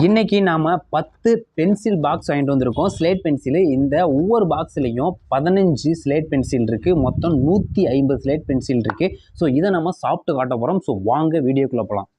இன்னைக்கு நாம 10 pencil box வாங்கிட்டு வந்திருக்கோம். Slate pencil. இந்த ஒவ்வொரு பாக்ஸ்லயும் 15 ஸ்லேட் பென்சில் இருக்கு. மொத்தம் 150 ஸ்லேட் பென்சில் இருக்கு. ஸோ இதை நம்ம சாப்பிட்டு காட்ட போறோம். ஸோ வாங்க வீடியோக்குள்ள போகலாம்.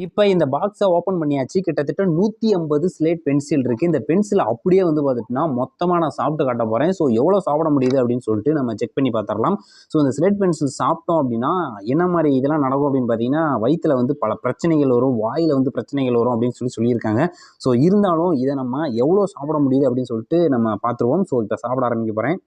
இப்போ இந்த பாக்ஸை ஓப்பன் பண்ணியாச்சு. கிட்டத்தட்ட 150 ஸ்லேட் பென்சில் இருக்குது. இந்த பென்சில் அப்படியே வந்து பார்த்துட்டுனா மொத்தமாக நான் சாப்பிட்டு காட்ட போகிறேன். ஸோ எவ்வளோ சாப்பிட முடியுது அப்படின்னு சொல்லிட்டு நம்ம செக் பண்ணி பார்த்துடலாம். ஸோ இந்த ஸ்லேட் பென்சில் சாப்பிட்டோம் அப்படின்னா என்ன மாதிரி இதெல்லாம் நடக்கும் அப்படின்னு பார்த்தீங்கன்னா, வயிற்றில் வந்து பல பிரச்சனைகள் வரும், வாயில் வந்து பிரச்சனைகள் வரும் அப்படின்னு சொல்லியிருக்காங்க. ஸோ இருந்தாலும் இதை நம்ம எவ்வளோ சாப்பிட முடியுது அப்படின்னு சொல்லிட்டு நம்ம பார்த்துருவோம். ஸோ இப்போ சாப்பிட ஆரம்பிக்க போகிறேன்.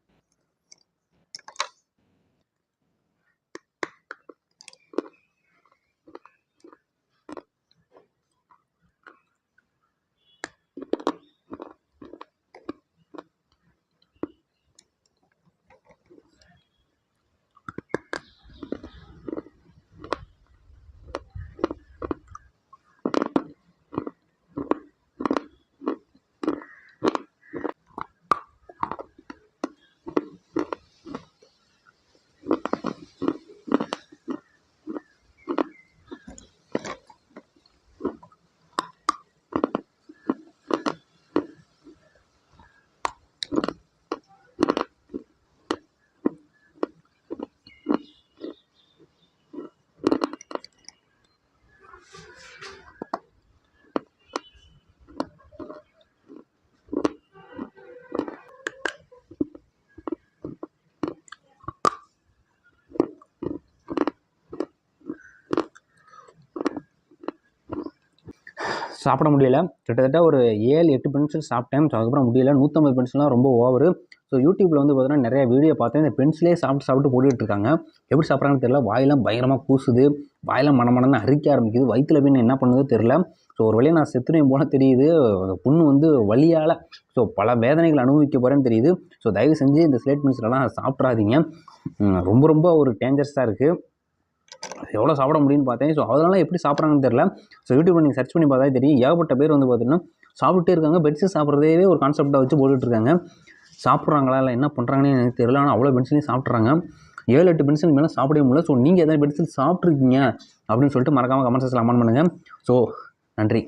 சாப்பிட முடியல. கிட்டத்தட்ட ஒரு 7-8 பென்சில் சாப்பிட்டேன். ஸோ அதுக்கப்புறம் முடியல. 150 பென்சில்லாம் ரொம்ப ஓவரு. ஸோ யூடியூப்பில் வந்து பார்த்தீங்கன்னா நிறைய வீடியோ பார்த்தேன். இந்த பென்சிலே சாப்பிட்டு போட்டுட்டு இருக்காங்க. எப்படி சாப்பிட்றாங்கன்னு தெரியல. வாயெல்லாம் பயங்கரமாக கூசுது, வாயெல்லாம் மனமனன்னு அரிக்க ஆரம்பிக்குது. வயிற்றுல போய் என்ன பண்ணுதோ தெரியல. ஸோ ஒரு வழியாக நான் செத்துனையும் போல தெரியுது. புண்ணு வந்து வலியால் ஸோ பல வேதனைகள் அனுபவிக்க போகிறேன்னு தெரியுது. ஸோ தயவு செஞ்சு இந்த ஸ்லேட் பென்சிலெல்லாம் சாப்பிட்றாதீங்க. ரொம்ப ரொம்ப ஒரு டேஞ்சரஸாக இருக்குது. எவ்வளோ சாப்பிட முடியும்னு பார்த்தேன். ஸோ அதனால எப்படி சாப்பிட்றாங்கன்னு தெரியல. ஸோ யூடியூப்பில் நீங்கள் சர்ச் பண்ணி பார்த்தா தெரியும். ஏகப்பட்ட பேர் வந்து பார்த்தீங்கன்னா சாப்பிட்டே இருக்காங்க. பென்சில் சாப்பிட்றதே ஒரு கான்செப்டாக வச்சு போட்டுட்ருக்காங்க. சாப்பிட்றாங்களா இல்லை என்ன பண்ணுறாங்கன்னு எனக்கு தெரியல. ஆனால் அவ்வளோ பென்சிலையும் சாப்பிட்றாங்க. 7-8 பென்சில் மேலே சாப்பிடவே முடியல. ஸோ நீங்கள் எதாவது பென்சில் சாப்பிட்ருக்கீங்க அப்படின்னு சொல்லிட்டு மறக்காமல் கமெண்ட் செக்ஷனில் கமெண்ட் பண்ணுங்கள். ஸோ நன்றி.